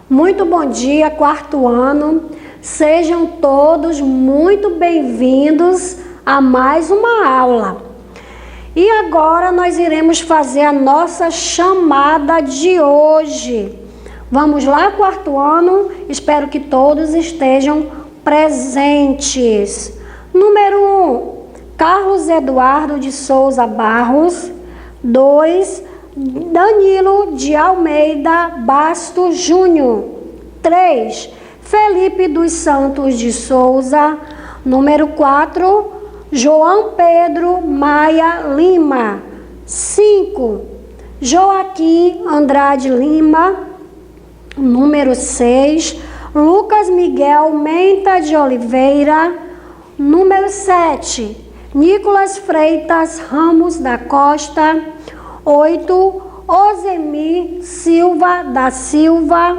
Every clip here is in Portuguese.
Muito bom dia, quarto ano. Sejam todos muito bem-vindos a mais uma aula. E agora nós iremos fazer a nossa chamada de hoje. Vamos lá, quarto ano? Espero que todos estejam presentes. Número 1, Carlos Eduardo de Souza Barros. 2, Danilo de Almeida Bastos Júnior. 3, Felipe dos Santos de Souza. Número 4, João Pedro Maia Lima. 5, Joaquim Andrade Lima. Número 6, Lucas Miguel Menta de Oliveira. Número 7, Nicolas Freitas Ramos da Costa. 8, Ozemir Silva da Silva.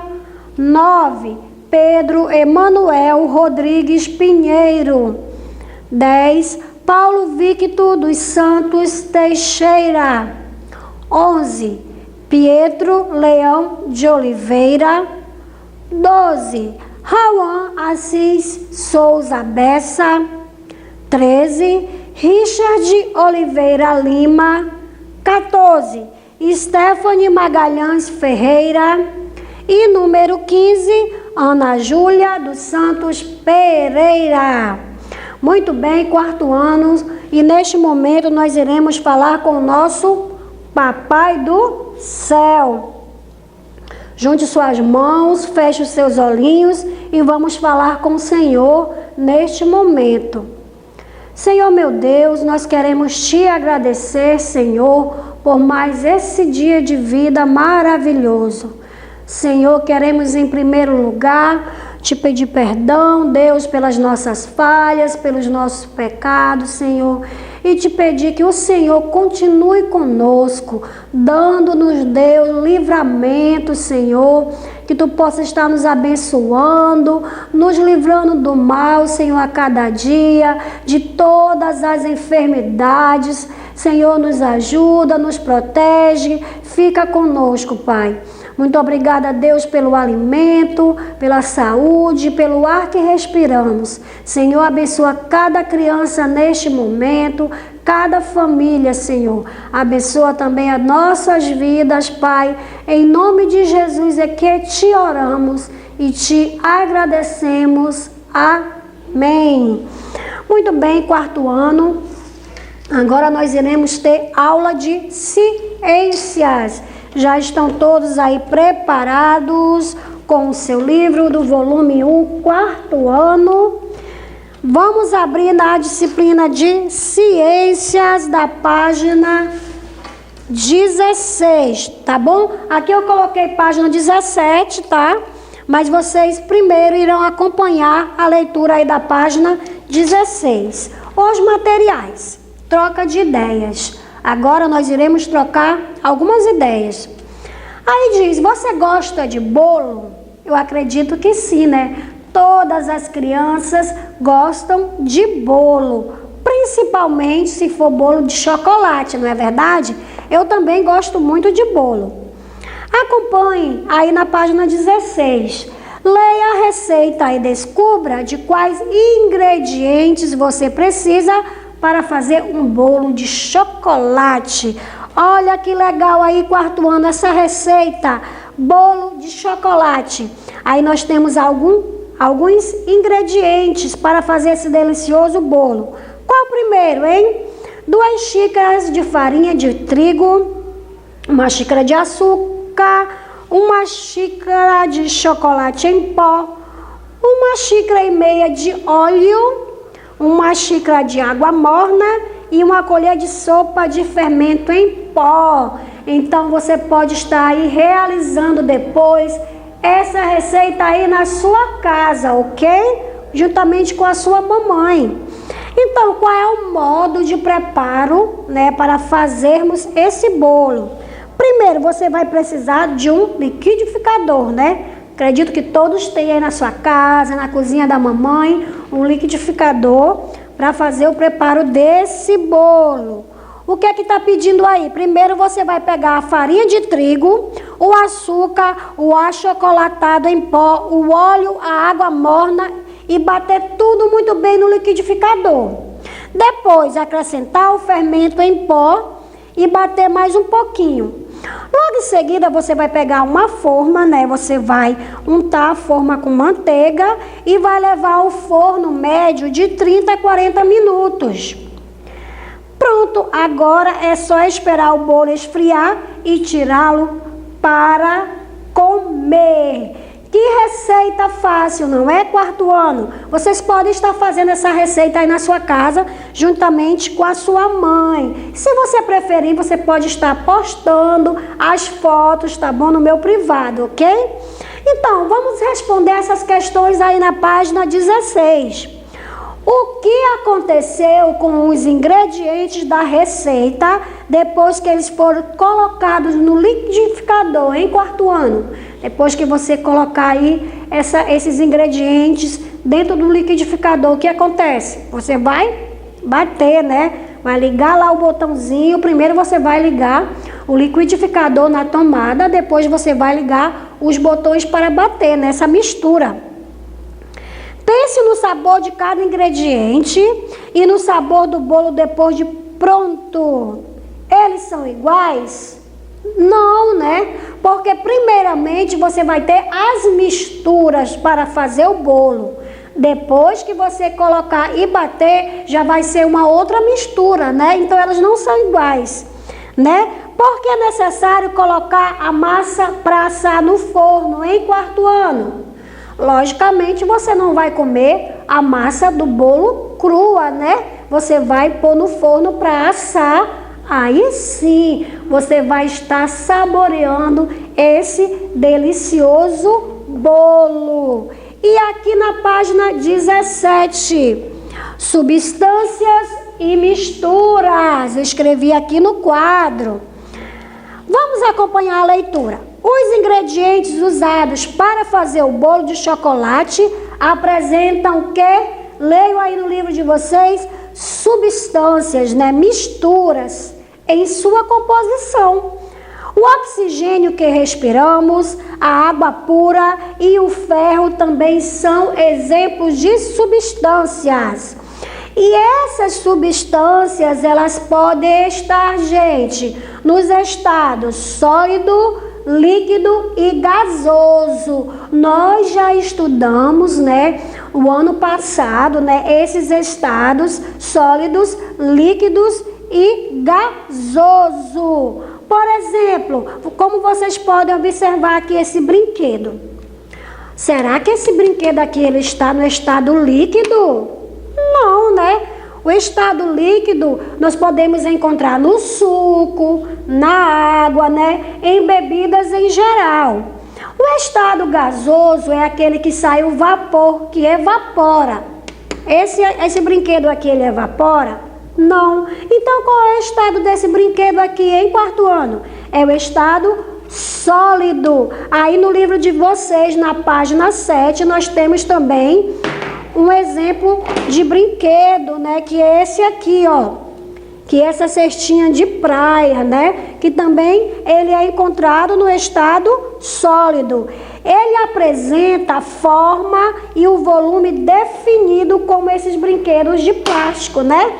9, Pedro Emanuel Rodrigues Pinheiro. 10, Paulo Victor dos Santos Teixeira. 11, Pietro Leão de Oliveira. 12, Rauan Assis Souza Bessa. 13, Richard Oliveira Lima. 14, Stephanie Magalhães Ferreira. E número 15, Ana Júlia dos Santos Pereira. Muito bem, quarto ano, e neste momento nós iremos falar com o nosso Papai do Céu. Junte suas mãos, feche os seus olhinhos e vamos falar com o Senhor neste momento. Senhor meu Deus, nós queremos te agradecer, Senhor, por mais esse dia de vida maravilhoso. Senhor, queremos em primeiro lugar te pedir perdão, Deus, pelas nossas falhas, pelos nossos pecados, Senhor, e te pedir que o Senhor continue conosco, dando-nos, Deus, livramento, Senhor, que tu possa estar nos abençoando, nos livrando do mal, Senhor, a cada dia, de todas as enfermidades. Senhor, nos ajuda, nos protege, fica conosco, Pai. Muito obrigada, Deus, pelo alimento, pela saúde, pelo ar que respiramos. Senhor, abençoa cada criança neste momento, cada família, Senhor. Abençoa também as nossas vidas, Pai. Em nome de Jesus é que te oramos e te agradecemos. Amém. Muito bem, quarto ano. Agora nós iremos ter aula de ciências. Já estão todos aí preparados com o seu livro do volume 1, quarto ano. Vamos abrir na disciplina de ciências da página 16, tá bom? Aqui eu coloquei página 17, tá? Mas vocês primeiro irão acompanhar a leitura aí da página 16. Os materiais, troca de ideias. Agora nós iremos trocar algumas ideias. Aí diz, você gosta de bolo? Eu acredito que sim, né? Todas as crianças gostam de bolo, principalmente se for bolo de chocolate, não é verdade? Eu também gosto muito de bolo. Acompanhe aí na página 16. Leia a receita e descubra de quais ingredientes você precisa para fazer um bolo de chocolate. Olha que legal aí, quarto ano, essa receita, bolo de chocolate. Aí nós temos alguns ingredientes para fazer esse delicioso bolo. Qual o primeiro, hein? 2 xícaras de farinha de trigo, 1 xícara de açúcar, 1 xícara de chocolate em pó, 1,5 xícaras de óleo, 1 xícara de água morna e 1 colher de sopa de fermento em pó. Então você pode estar aí realizando depois essa receita aí na sua casa, ok? Juntamente com a sua mamãe. Então, qual é o modo de preparo, né, para fazermos esse bolo? Primeiro, você vai precisar de um liquidificador, né? Acredito que todos têm aí na sua casa, na cozinha da mamãe, um liquidificador para fazer o preparo desse bolo. O que é que está pedindo aí? Primeiro você vai pegar a farinha de trigo, o açúcar, o achocolatado em pó, o óleo, a água morna e bater tudo muito bem no liquidificador. Depois, acrescentar o fermento em pó e bater mais um pouquinho. Logo em seguida, você vai pegar uma forma, né? Você vai untar a forma com manteiga e vai levar ao forno médio de 30 a 40 minutos. Pronto, agora é só esperar o bolo esfriar e tirá-lo para comer. Que receita fácil, não é, quarto ano? Vocês podem estar fazendo essa receita aí na sua casa, juntamente com a sua mãe. Se você preferir, você pode estar postando as fotos, tá bom? No meu privado, ok? Então, vamos responder essas questões aí na página 16. O que aconteceu com os ingredientes da receita depois que eles foram colocados no liquidificador, em quarto ano? Depois que você colocar aí esses ingredientes dentro do liquidificador, o que acontece? Você vai bater, né? Vai ligar lá o botãozinho. Primeiro você vai ligar o liquidificador na tomada, depois você vai ligar os botões para bater nessa mistura. Pense no sabor de cada ingrediente e no sabor do bolo depois de pronto. Eles são iguais? Não, né? Porque primeiramente você vai ter as misturas para fazer o bolo. Depois que você colocar e bater, já vai ser uma outra mistura, né? Então elas não são iguais, né? Porque é necessário colocar a massa para assar no forno em quarto ano? Logicamente, você não vai comer a massa do bolo crua, né? Você vai pôr no forno para assar. Aí sim, você vai estar saboreando esse delicioso bolo. E aqui na página 17, substâncias e misturas. Eu escrevi aqui no quadro. Vamos acompanhar a leitura. Os ingredientes usados para fazer o bolo de chocolate apresentam o quê? Leio aí no livro de vocês, substâncias, né? Misturas em sua composição. O oxigênio que respiramos, a água pura e o ferro também são exemplos de substâncias. E essas substâncias, elas podem estar, gente, nos estados sólido, líquido e gasoso. Nós já estudamos, né, o ano passado, né, esses estados sólidos, líquidos e gasoso. Por exemplo, como vocês podem observar aqui esse brinquedo. Será que esse brinquedo aqui ele está no estado líquido? Não, né? O estado líquido nós podemos encontrar no suco, na água, né? Em bebidas em geral. O estado gasoso é aquele que sai o vapor, que evapora. Esse brinquedo aqui, ele evapora? Não. Então, qual é o estado desse brinquedo aqui em quarto ano? É o estado sólido. Aí no livro de vocês, na página 7, nós temos também um exemplo de brinquedo, né? Que é esse aqui, ó. Que é essa cestinha de praia, né? Que também ele é encontrado no estado sólido. Ele apresenta a forma e o volume definido como esses brinquedos de plástico, né?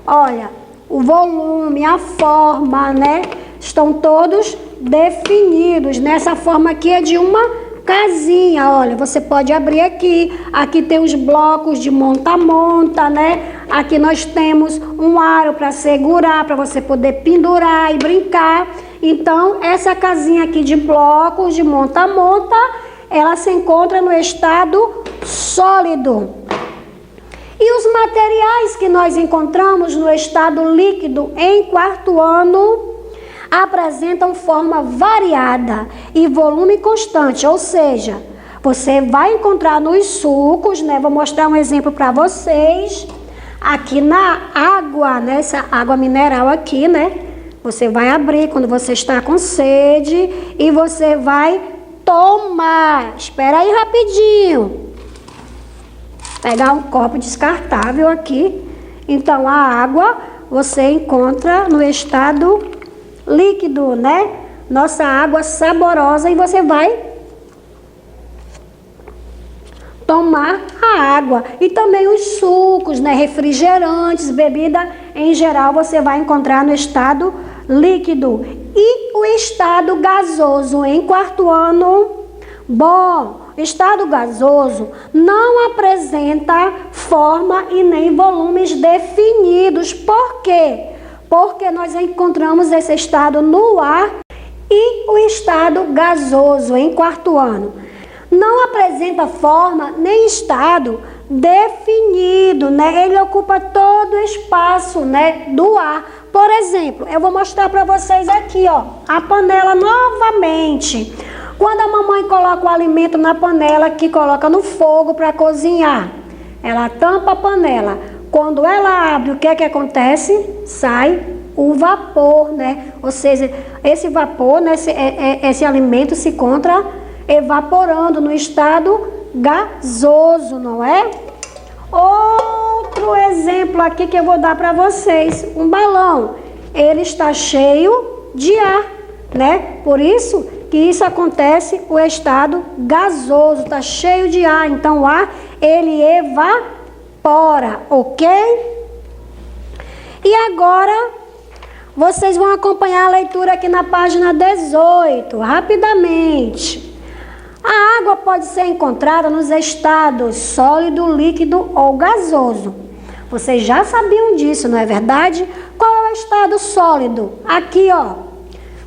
Olha, o volume, a forma, né? Estão todos definidos. Nessa forma aqui é de uma casinha, olha, você pode abrir aqui. Aqui tem os blocos de monta-monta, né? Aqui nós temos um aro para segurar, para você poder pendurar e brincar. Então, essa casinha aqui de blocos de monta-monta, ela se encontra no estado sólido. E os materiais que nós encontramos no estado líquido em quarto ano apresentam forma variada e volume constante, ou seja, você vai encontrar nos sucos, né? Vou mostrar um exemplo para vocês. Aqui na água, né? Essa água mineral aqui, né? Você vai abrir quando você está com sede e você vai tomar. Espera aí rapidinho. Pegar um copo descartável aqui. Então, a água você encontra no estado líquido, né? Nossa água saborosa, e você vai tomar a água. E também os sucos, né, refrigerantes, bebida em geral, você vai encontrar no estado líquido. E o estado gasoso em quarto ano? Bom, estado gasoso não apresenta forma e nem volumes definidos. Por quê? Porque nós encontramos esse estado no ar e o estado gasoso em quarto ano. Não apresenta forma nem estado definido, né? Ele ocupa todo o espaço, né, do ar. Por exemplo, eu vou mostrar para vocês aqui, ó, a panela novamente. Quando a mamãe coloca o alimento na panela, que coloca no fogo para cozinhar, ela tampa a panela. Quando ela abre, o que é que acontece? Sai o vapor, né? Ou seja, esse vapor, né, esse alimento se encontra evaporando no estado gasoso, não é? Outro exemplo aqui que eu vou dar para vocês, um balão. Ele está cheio de ar, né? Por isso que isso acontece, o estado gasoso está cheio de ar, então o ar ele evapora, ok? E agora vocês vão acompanhar a leitura aqui na página 18, rapidamente. A água pode ser encontrada nos estados sólido, líquido ou gasoso. Vocês já sabiam disso, não é verdade? Qual é o estado sólido? Aqui, ó.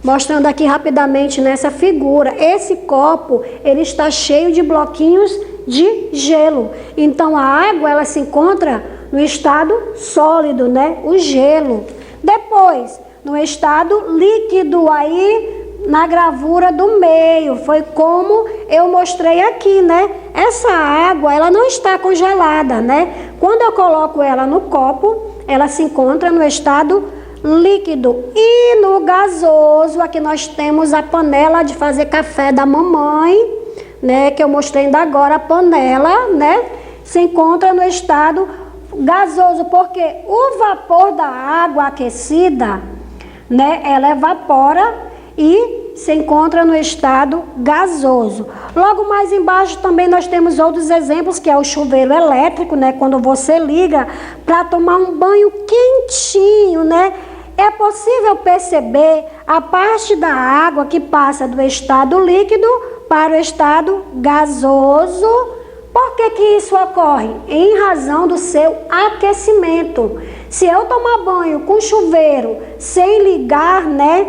Mostrando aqui rapidamente nessa figura, esse copo, ele está cheio de bloquinhos de gelo. Então, a água, ela se encontra no estado sólido, né? O gelo. Depois, no estado líquido, aí na gravura do meio, foi como eu mostrei aqui, né? Essa água, ela não está congelada, né? Quando eu coloco ela no copo, ela se encontra no estado líquido. E no gasoso, aqui nós temos a panela de fazer café da mamãe, né, que eu mostrei ainda agora, a panela, né, se encontra no estado gasoso, porque o vapor da água aquecida, né, ela evapora e se encontra no estado gasoso. Logo mais embaixo também nós temos outros exemplos, que é o chuveiro elétrico, né, quando você liga para tomar um banho quentinho, né? É possível perceber a parte da água que passa do estado líquido para o estado gasoso. Por que que isso ocorre? Em razão do seu aquecimento. Se eu tomar banho com chuveiro sem ligar, né,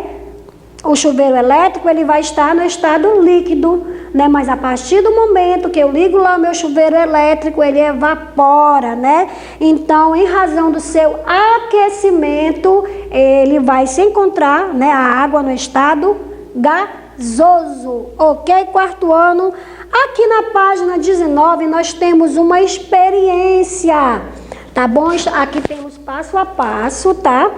o chuveiro elétrico, ele vai estar no estado líquido, né? Mas a partir do momento que eu ligo lá o meu chuveiro elétrico, ele evapora, né? Então, em razão do seu aquecimento, ele vai se encontrar, né, a água no estado gasoso, ok? Quarto ano. Aqui na página 19, nós temos uma experiência, tá bom? Aqui temos passo a passo, tá?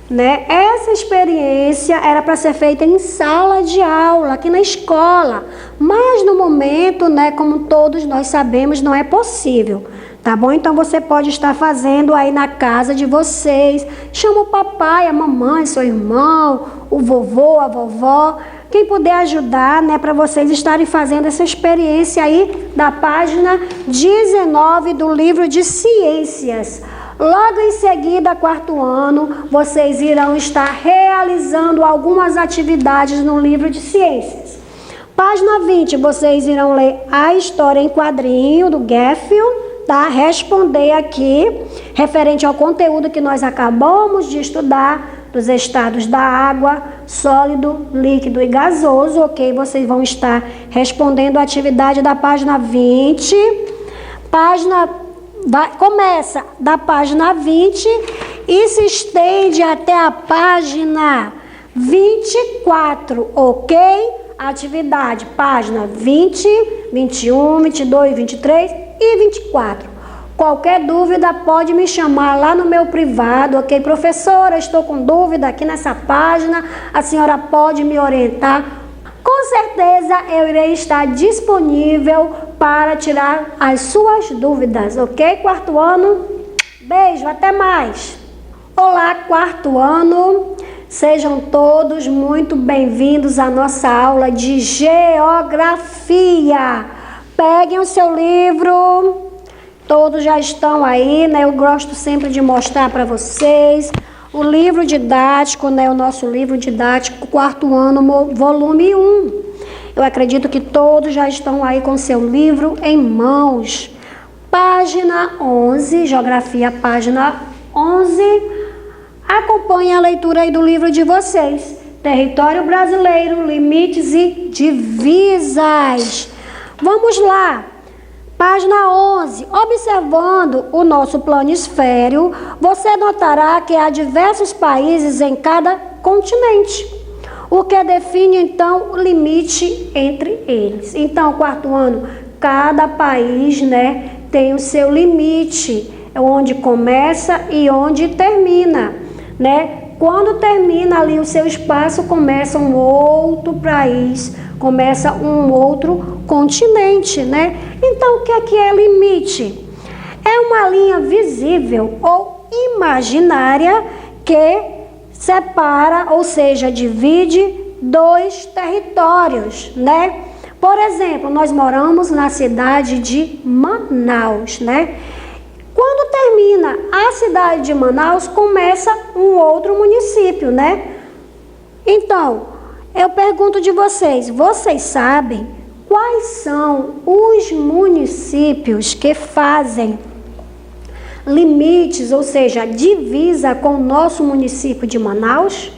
Né? Essa experiência era para ser feita em sala de aula, aqui na escola, mas no momento, né, como todos nós sabemos, não é possível, tá bom? Então você pode estar fazendo aí na casa de vocês, chama o papai, a mamãe, seu irmão, o vovô, a vovó, quem puder ajudar, né, para vocês estarem fazendo essa experiência aí da página 19 do livro de ciências. Logo em seguida, quarto ano, vocês irão estar realizando algumas atividades no livro de ciências. Página 20, vocês irão ler a história em quadrinho do Garfield, tá? Responder aqui, referente ao conteúdo que nós acabamos de estudar, dos estados da água, sólido, líquido e gasoso, ok? Vocês vão estar respondendo a atividade da página 20. Começa da página 20 e se estende até a página 24, ok? Atividade, página 20, 21, 22, 23 e 24. Qualquer dúvida pode me chamar lá no meu privado, ok? Professora, estou com dúvida aqui nessa página, a senhora pode me orientar? Com certeza eu irei estar disponível para tirar as suas dúvidas, ok? Quarto ano, beijo, até mais! Olá, quarto ano! Sejam todos muito bem-vindos à nossa aula de geografia. Peguem o seu livro, todos já estão aí, né? Eu gosto sempre de mostrar para vocês o livro didático, né? O nosso livro didático, quarto ano, volume 1. Eu acredito que todos já estão aí com seu livro em mãos. Página 11, Geografia, página 11. Acompanhe a leitura aí do livro de vocês. Território brasileiro, limites e divisas. Vamos lá. Página 11. Observando o nosso planisfério, você notará que há diversos países em cada continente, o que define então o limite entre eles. Então, quarto ano, cada país, né, tem o seu limite, onde começa e onde termina, né? Quando termina ali o seu espaço, começa um outro país, começa um outro continente, né? Então, o que é limite? É uma linha visível ou imaginária que separa, ou seja, divide dois territórios, né? Por exemplo, nós moramos na cidade de Manaus, né? Quando termina a cidade de Manaus, começa um outro município, né? Então, eu pergunto de vocês, vocês sabem quais são os municípios que fazem limites, ou seja, divisa com o nosso município de Manaus?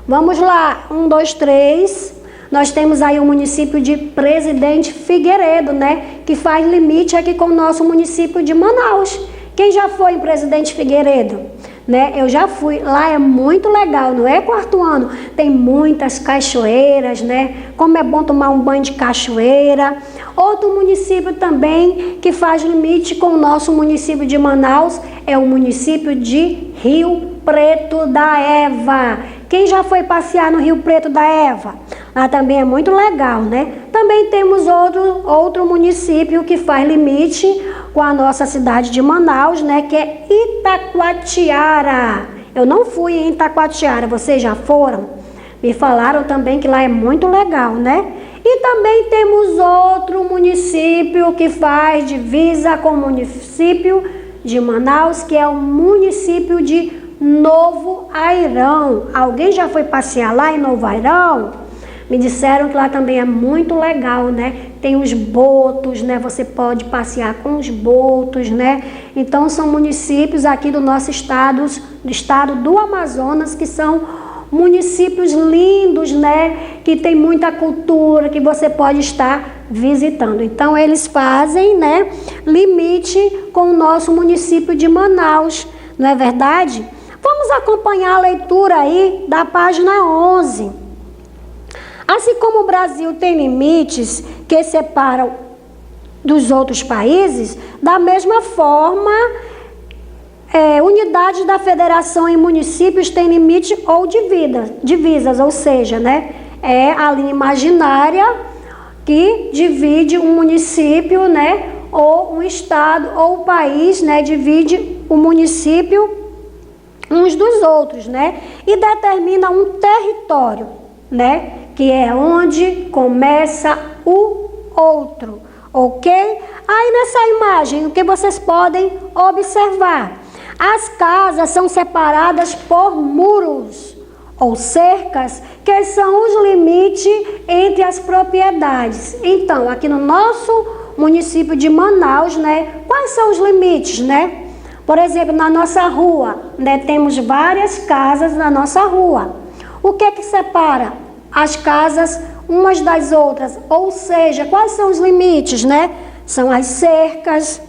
Vamos lá, 1, 2, 3. Nós temos aí o município de Presidente Figueiredo, né? Que faz limite aqui com o nosso município de Manaus. Quem já foi em Presidente Figueiredo? Né? Eu já fui. Lá é muito legal, não é, quarto ano? Tem muitas cachoeiras, né? Como é bom tomar um banho de cachoeira. Outro município também que faz limite com o nosso município de Manaus é o município de Rio Preto da Eva. Quem já foi passear no Rio Preto da Eva? Lá também é muito legal, né? Também temos outro município que faz limite com a nossa cidade de Manaus, né? Que é Itacoatiara. Eu não fui em Itacoatiara, vocês já foram? Me falaram também que lá é muito legal, né? E também temos outro município que faz divisa com o município de Manaus, que é o município de Novo Airão. Alguém já foi passear lá em Novo Airão? Me disseram que lá também é muito legal, né? Tem os botos, né? Você pode passear com os botos, né? Então, são municípios aqui do nosso estado, do estado do Amazonas, que são municípios lindos, né? Que tem muita cultura, que você pode estar visitando. Então, eles fazem, né, limite com o nosso município de Manaus, não é verdade? Vamos acompanhar a leitura aí da página 11. Assim como o Brasil tem limites que separam dos outros países, da mesma forma, unidades da federação e municípios têm limite ou divisas, ou seja, né, é a linha imaginária que divide um município, né, ou um estado ou o país, né, divide o município uns dos outros, né, e determina um território, né, que é onde começa o outro, ok? Aí nessa imagem, o que vocês podem observar? As casas são separadas por muros ou cercas, que são os limites entre as propriedades. Então, aqui no nosso município de Manaus, né, quais são os limites, né? Por exemplo, na nossa rua, né, temos várias casas na nossa rua. O que é que separa as casas umas das outras? Ou seja, quais são os limites, né? São as cercas.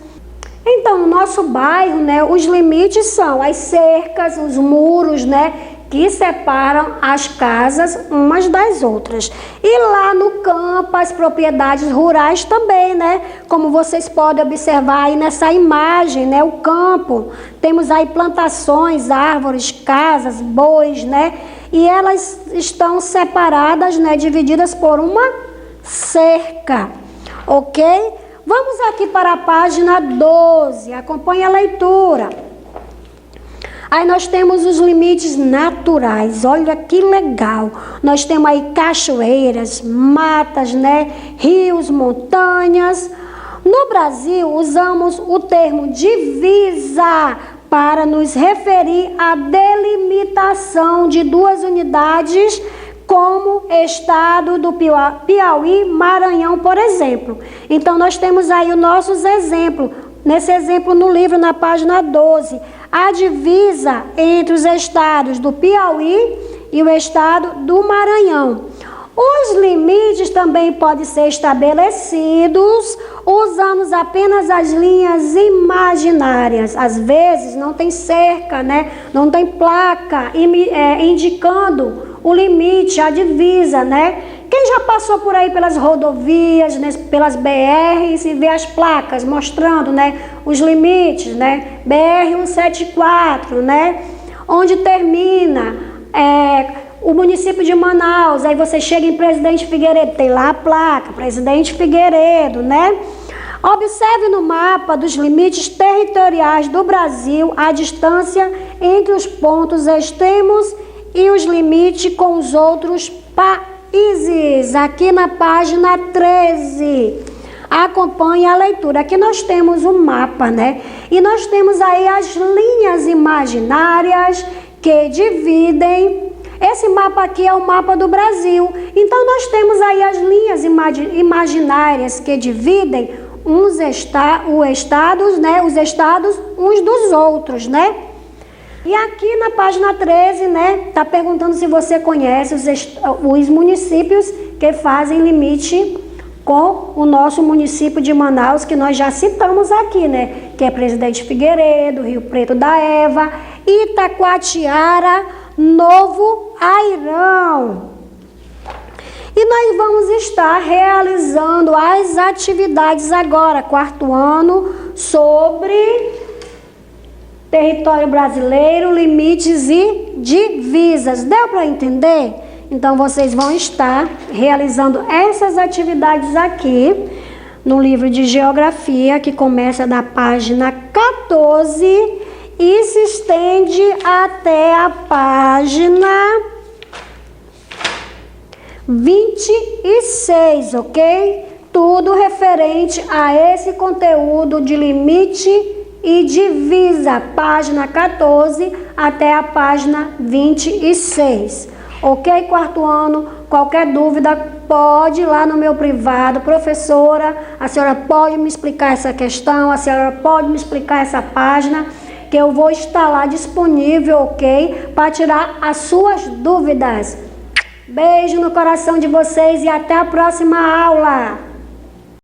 Então, no nosso bairro, né, os limites são as cercas, os muros, né, que separam as casas umas das outras. E lá no campo, as propriedades rurais também, né? Como vocês podem observar aí nessa imagem, né? O campo, temos aí plantações, árvores, casas, bois, né? E elas estão separadas, né? Divididas por uma cerca, ok? Vamos aqui para a página 12, acompanhe a leitura. Aí nós temos os limites naturais, olha que legal. Nós temos aí cachoeiras, matas, né? Rios, montanhas. No Brasil, usamos o termo divisa para nos referir à delimitação de duas unidades, como estado do Piauí, Maranhão, por exemplo. Então, nós temos aí os nossos exemplos. Nesse exemplo no livro, na página 12, a divisa entre os estados do Piauí e o estado do Maranhão. Os limites também podem ser estabelecidos usando apenas as linhas imaginárias. Às vezes não tem cerca, né? Não tem placa indicando o limite, a divisa, né? Quem já passou por aí pelas rodovias, né, pelas BRs e vê as placas mostrando, né, os limites, né? BR-174, né? Onde termina o município de Manaus, aí você chega em Presidente Figueiredo, tem lá a placa, Presidente Figueiredo, né? Observe no mapa dos limites territoriais do Brasil a distância entre os pontos extremos e os limites com os outros países, aqui na página 13. Acompanhe a leitura. Aqui nós temos um mapa, né? E nós temos aí as linhas imaginárias que dividem. Esse mapa aqui é o mapa do Brasil. Então nós temos aí as linhas imaginárias que dividem os estados, né? Os estados uns dos outros, né? E aqui na página 13, né, tá perguntando se você conhece os municípios que fazem limite com o nosso município de Manaus, que nós já citamos aqui, né, que é Presidente Figueiredo, Rio Preto da Eva, Itacoatiara, Novo Airão. E nós vamos estar realizando as atividades agora, quarto ano, sobre território brasileiro, limites e divisas. Deu para entender? Então, vocês vão estar realizando essas atividades aqui no livro de Geografia, que começa da página 14 e se estende até a página 26, ok? Tudo referente a esse conteúdo de limite e divisa, página 14 até a página 26. Ok, quarto ano? Qualquer dúvida, pode ir lá no meu privado. Professora, a senhora pode me explicar essa questão? A senhora pode me explicar essa página? Que eu vou estar lá disponível, ok? Para tirar as suas dúvidas. Beijo no coração de vocês e até a próxima aula!